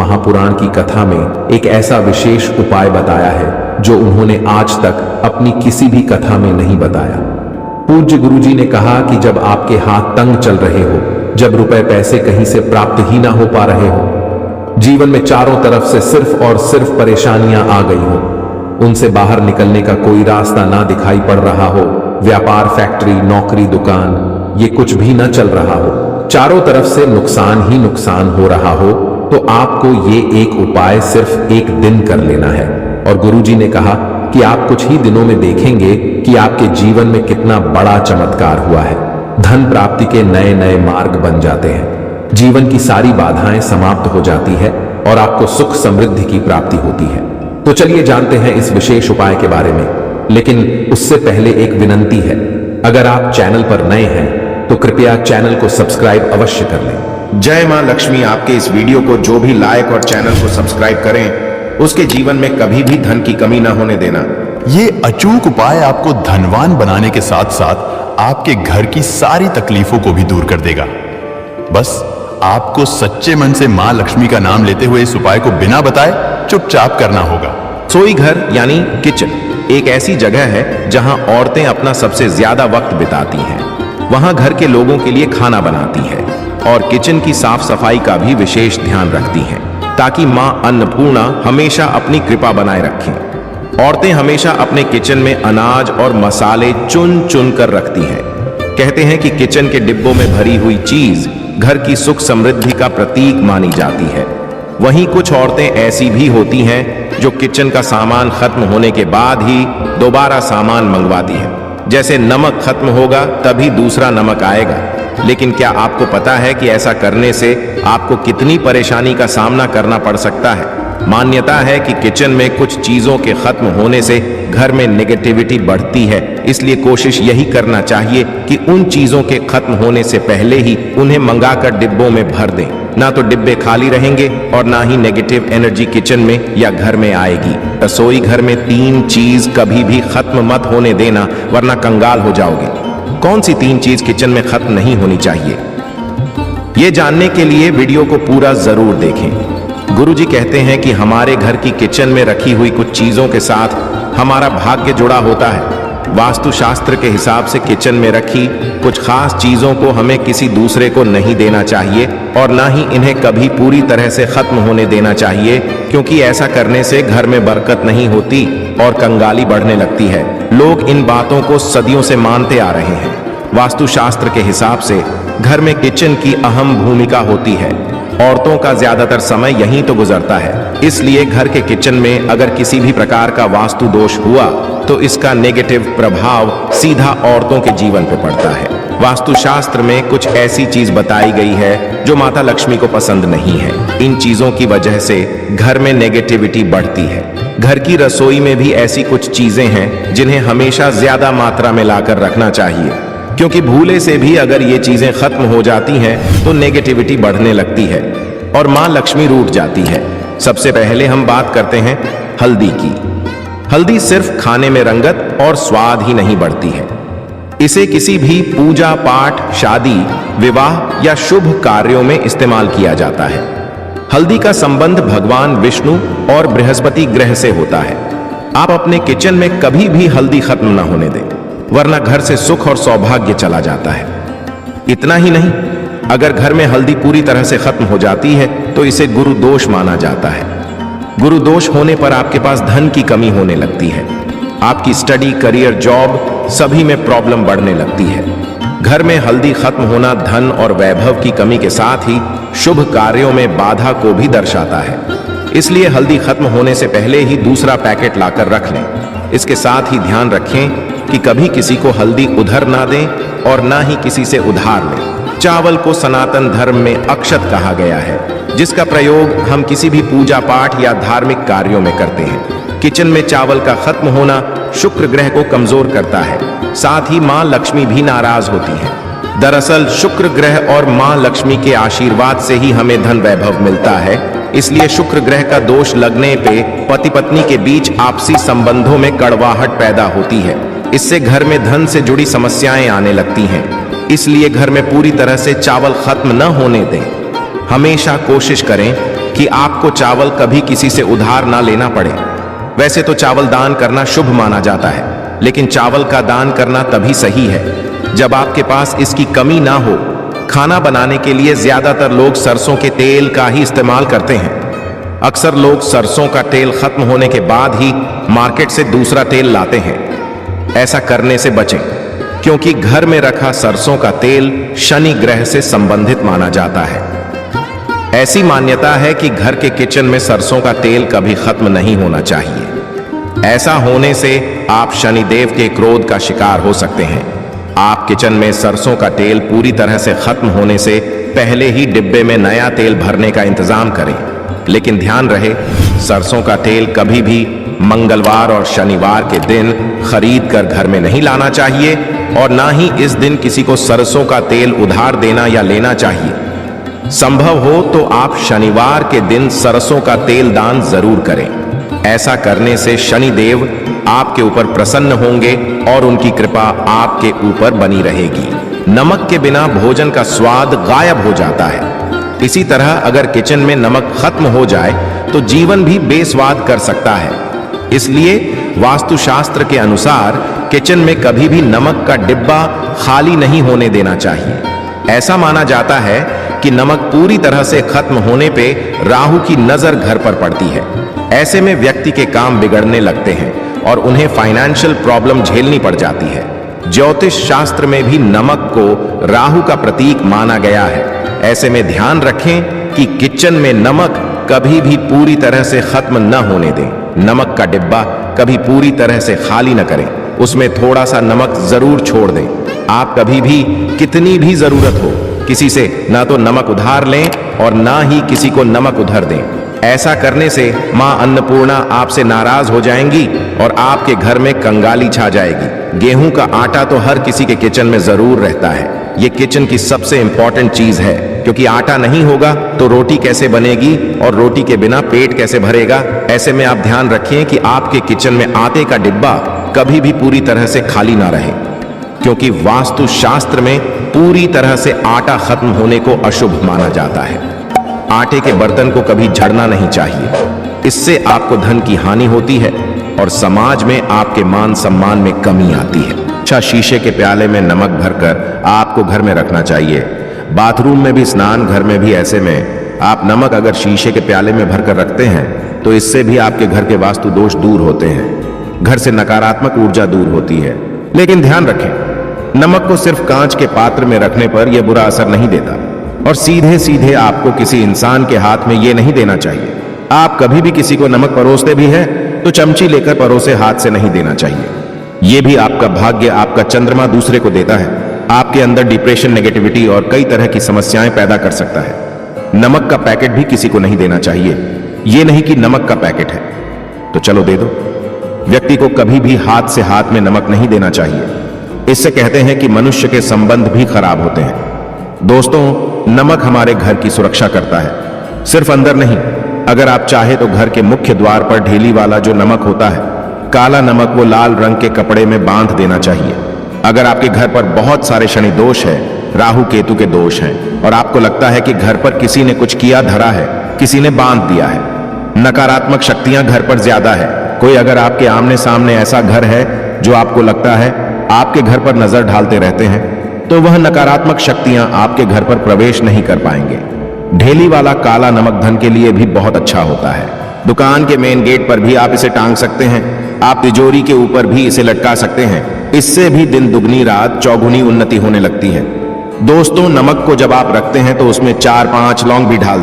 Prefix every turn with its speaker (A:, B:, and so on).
A: महापुराण की कथा में एक ऐसा विशेष उपाय बताया है जो उन्होंने आज तक अपनी किसी भी कथा में नहीं बताया। पूज्य गुरुजी ने कहा कि जब आपके हाथ तंग चल रहे हो, जब रुपए पैसे कहीं से प्राप्त ही ना हो पा रहे हो, जीवन में चारों तरफ से सिर्फ और सिर्फ परेशानियां आ गई हो, उनसे बाहर निकलने का कोई रास्ता ना दिखाई पड़ रहा हो, व्यापार, फैक्ट्री, नौकरी, दुकान ये कुछ भी ना चल रहा हो, चारों तरफ से नुकसान ही नुकसान हो रहा हो, तो आपको ये एक उपाय सिर्फ एक दिन कर लेना है। और गुरुजी ने कहा कि आप कुछ ही दिनों में देखेंगे कि आपके जीवन में कितना बड़ा चमत्कार हुआ है। धन प्राप्ति के नए नए मार्ग बन जाते हैं, जीवन की सारी बाधाएं समाप्त हो जाती है और आपको सुख समृद्धि की प्राप्ति होती है। तो चलिए जानते हैं इस विशेष उपाय के बारे में, लेकिन उससे पहले एक विनंती है, अगर आप चैनल पर नए हैं तो कृपया चैनल को सब्सक्राइब अवश्य कर लें।
B: जय मां लक्ष्मी। आपके इस वीडियो को जो भी लाइक और चैनल को सब्सक्राइब करें, उसके जीवन में कभी भी धन की कमी ना होने देना।
C: ये अचूक उपाय आपको धनवान बनाने के साथ साथ आपके घर की सारी तकलीफों को भी दूर कर देगा। बस आपको सच्चे मन से मां लक्ष्मी का नाम लेते हुए इस उपाय को बिना बताए चुपचाप करना होगा।
B: रसोई घर यानी किचन एक ऐसी जगह है जहां औरतें अपना सबसे ज्यादा वक्त बिताती हैं। वहां घर के लोगों के लिए खाना बनाती है और किचन की साफ सफाई का भी विशेष ध्यान रखती हैं, ताकि मां अन्नपूर्णा हमेशा अपनी कृपा बनाए रखें। औरतें हमेशा अपने किचन में अनाज और मसाले चुन चुन कर रखती हैं। कहते हैं कि किचन के डिब्बों में भरी हुई चीज घर की सुख समृद्धि का प्रतीक मानी जाती है। वहीं कुछ औरतें ऐसी भी होती हैं जो किचन का सामान खत्म होने के बाद ही दोबारा सामान मंगवाती हैं। जैसे नमक खत्म होगा तभी दूसरा नमक आएगा। लेकिन क्या आपको पता है कि ऐसा करने से आपको कितनी परेशानी का सामना करना पड़ सकता है? मान्यता है कि किचन में कुछ चीजों के खत्म होने से घर में नेगेटिविटी बढ़ती है, इसलिए कोशिश यही करना चाहिए कि उन चीजों के खत्म होने से पहले ही उन्हें मंगाकर डिब्बों में भर दें। ना तो डिब्बे खाली रहेंगे और ना ही नेगेटिव एनर्जी किचन में या घर में आएगी। रसोई घर में 3 चीज कभी भी खत्म मत होने देना, वरना कंगाल हो जाओगे। कौन सी 3 चीज किचन में खत्म नहीं होनी चाहिए, ये जानने के लिए वीडियो को पूरा जरूर देखें। गुरुजी कहते हैं कि हमारे घर की किचन में रखी हुई कुछ चीजों के साथ हमारा भाग्य जुड़ा होता है। वास्तुशास्त्र के हिसाब से किचन में रखी कुछ खास चीजों को हमें किसी दूसरे को नहीं देना चाहिए और ना ही इन्हें कभी पूरी तरह से खत्म होने देना चाहिए, क्योंकि ऐसा करने से घर में बरकत नहीं होती और कंगाली बढ़ने लगती है। लोग इन बातों को सदियों से मानते आ रहे हैं। वास्तुशास्त्र के हिसाब से घर में किचन की अहम भूमिका होती है। औरतों का ज्यादातर समय यहीं तो गुजरता है, इसलिए घर के किचन में अगर किसी भी प्रकार का वास्तु दोष हुआ तो इसका नेगेटिव प्रभाव सीधा औरतों के जीवन पर पड़ता है। वास्तुशास्त्र में कुछ ऐसी चीज बताई गई है जो माता लक्ष्मी को पसंद नहीं है। इन चीजों की वजह से घर में नेगेटिविटी बढ़ती है। घर की रसोई में भी ऐसी कुछ चीजें हैं जिन्हें हमेशा ज्यादा मात्रा में लाकर रखना चाहिए, क्योंकि भूले से भी अगर ये चीजें खत्म हो जाती हैं तो नेगेटिविटी बढ़ने लगती है और मां लक्ष्मी रूठ जाती है। सबसे पहले हम बात करते हैं हल्दी की। हल्दी सिर्फ खाने में रंगत और स्वाद ही नहीं बढ़ती है, इसे किसी भी पूजा पाठ, शादी, विवाह या शुभ कार्यों में इस्तेमाल किया जाता है। हल्दी का संबंध भगवान विष्णु और बृहस्पति ग्रह से होता है। आप अपने किचन में कभी भी हल्दी खत्म न होने दें, वरना घर से सुख और सौभाग्य चला जाता है। इतना ही नहीं, अगर घर में हल्दी पूरी तरह से खत्म हो जाती है तो इसे गुरु दोष माना जाता है। गुरु दोष होने पर आपके पास धन की कमी होने लगती है। आपकी स्टडी, करियर, जॉब सभी में प्रॉब्लम बढ़ने लगती है। घर में हल्दी खत्म होना धन और वैभव की कमी के साथ ही शुभ कार्यों में बाधा को भी दर्शाता है। इसलिए हल्दी खत्म होने से पहले ही दूसरा पैकेट लाकर रख लें। इसके साथ ही ध्यान रखें कि कभी किसी को हल्दी उधर ना दें और ना ही किसी से उधार लें। चावल को सनातन धर्म में अक्षत कहा गया है, जिसका प्रयोग हम किसी भी पूजा पाठ या धार्मिक कार्यों में करते हैं। किचन में चावल का खत्म होना शुक्र ग्रह को कमजोर करता है, साथ ही मां लक्ष्मी भी नाराज होती है। दरअसल शुक्र ग्रह और मां लक्ष्मी के आशीर्वाद से ही हमें धन वैभव मिलता है। इसलिए शुक्र ग्रह का दोष लगने पे पति पत्नी के बीच आपसी संबंधों में कड़वाहट पैदा होती है। इससे घर में धन से जुड़ी समस्याएं आने लगती हैं। इसलिए घर में पूरी तरह से चावल खत्म न होने दें। हमेशा कोशिश करें कि आपको चावल कभी किसी से उधार ना लेना पड़े। वैसे तो चावल दान करना शुभ माना जाता है, लेकिन चावल का दान करना तभी सही है जब आपके पास इसकी कमी ना हो। खाना बनाने के लिए ज्यादातर लोग सरसों के तेल का ही इस्तेमाल करते हैं। अक्सर लोग सरसों का तेल खत्म होने के बाद ही मार्केट से दूसरा तेल लाते हैं। ऐसा करने से बचें, क्योंकि घर में रखा सरसों का तेल शनि ग्रह से संबंधित माना जाता है। ऐसी मान्यता है कि घर के किचन में सरसों का तेल कभी खत्म नहीं होना चाहिए। ऐसा होने से आप शनिदेव के क्रोध का शिकार हो सकते हैं। आप किचन में सरसों का तेल पूरी तरह से खत्म होने से पहले ही डिब्बे में नया तेल भरने का इंतजाम करें। लेकिन ध्यान रहे, सरसों का तेल कभी भी मंगलवार और शनिवार के दिन खरीद कर घर में नहीं लाना चाहिए और ना ही इस दिन किसी को सरसों का तेल उधार देना या लेना चाहिए। संभव हो तो आप शनिवार के दिन सरसों का तेल दान जरूर करें। ऐसा करने से शनिदेव आपके ऊपर प्रसन्न होंगे और उनकी कृपा आपके ऊपर बनी रहेगी। नमक के बिना भोजन का स्वाद गायब हो जाता है। इसी तरह अगर किचन में नमक खत्म हो जाए तो जीवन भी बेस्वाद कर सकता है। इसलिए वास्तुशास्त्र के अनुसार किचन में कभी भी नमक का डिब्बा खाली नहीं होने देना चाहिए। ऐसा माना जाता है कि नमक पूरी तरह से खत्म होने पे राहु की नजर घर पर पड़ती है। ऐसे में व्यक्ति के काम बिगड़ने लगते हैं और उन्हें फाइनेंशियल प्रॉब्लम झेलनी पड़ जाती है। ज्योतिष शास्त्र में भी नमक को राहु का प्रतीक माना गया है। ऐसे में ध्यान रखें कि किचन में नमक कभी भी पूरी तरह से खत्म न होने दें। नमक का डिब्बा कभी पूरी तरह से खाली न करें, उसमें थोड़ा सा नमक जरूर छोड़ दें। आप कभी भी कितनी भी जरूरत हो किसी से ना तो नमक उधार लें और ना ही किसी को नमक उधार दें। ऐसा करने से मां अन्नपूर्णा आपसे नाराज हो जाएंगी और आपके घर में कंगाली छा जाएगी। गेहूं का आटा तो हर किसी के किचन में जरूर रहता है। ये किचन की सबसे इंपॉर्टेंट चीज है, क्योंकि आटा नहीं होगा तो रोटी कैसे बनेगी और रोटी के बिना पेट कैसे भरेगा। ऐसे में आप ध्यान रखिए कि आपके किचन में आटे का डिब्बा कभी भी पूरी तरह से खाली ना रहे, क्योंकि वास्तु शास्त्र में पूरी तरह से आटा खत्म होने को अशुभ माना जाता है। आटे के बर्तन को कभी झड़ना नहीं चाहिए, इससे आपको धन की हानि होती है और समाज में आपके मान सम्मान में कमी आती है। अच्छा, शीशे के प्याले में नमक भरकर आपको घर में रखना चाहिए। बाथरूम में भी, स्नान घर में भी। ऐसे में आप नमक अगर शीशे के प्याले में भरकर रखते हैं तो इससे भी आपके घर के वास्तु दोष दूर होते हैं, घर से नकारात्मक ऊर्जा दूर होती है। लेकिन ध्यान रखें, नमक को सिर्फ कांच के पात्र में रखने पर यह बुरा असर नहीं देता और सीधे सीधे आपको किसी इंसान के हाथ में यह नहीं देना चाहिए। आप कभी भी किसी को नमक परोसते भी हैं तो चमची लेकर परोसे हाथ से नहीं देना चाहिए। यह भी आपका भाग्य, आपका चंद्रमा दूसरे को देता है। आपके अंदर डिप्रेशन, नेगेटिविटी और कई तरह की समस्याएं पैदा कर सकता है। नमक का पैकेट भी किसी को नहीं देना चाहिए। यह नहीं कि नमक का पैकेट है तो चलो दे दो। व्यक्ति को कभी भी हाथ से हाथ में नमक नहीं देना चाहिए। इससे कहते हैं कि मनुष्य के संबंध भी खराब होते हैं। दोस्तों, नमक हमारे घर की सुरक्षा करता है, सिर्फ अंदर नहीं। अगर आप चाहे तो घर के मुख्य द्वार पर ढेली वाला जो नमक होता है, काला नमक, वो लाल रंग के कपड़े में बांध देना चाहिए। अगर आपके घर पर बहुत सारे शनि दोष है, राहु केतु के दोष हैं और आपको लगता है कि घर पर किसी ने कुछ किया धरा है, किसी ने बांध दिया है, नकारात्मक शक्तियां घर पर ज्यादा है, कोई अगर आपके आमने सामने ऐसा घर है जो आपको लगता है आपके घर पर नजर ढालते रहते हैं, तो वह नकारात्मक शक्तियां आपके घर पर प्रवेश नहीं कर पाएंगे। ढेली वाला काला नमक धन के लिए भी बहुत अच्छा होता है। दुकान के मेन गेट पर भी आप इसे टांग सकते हैं। आप तिजोरी के ऊपर भी इसे लटका सकते हैं। इससे भी दिन दुगनी रात चौगुनी उन्नति होने लगती है। दोस्तों, नमक को जब आप रखते हैं तो उसमें 4-5 लौंग भी डाल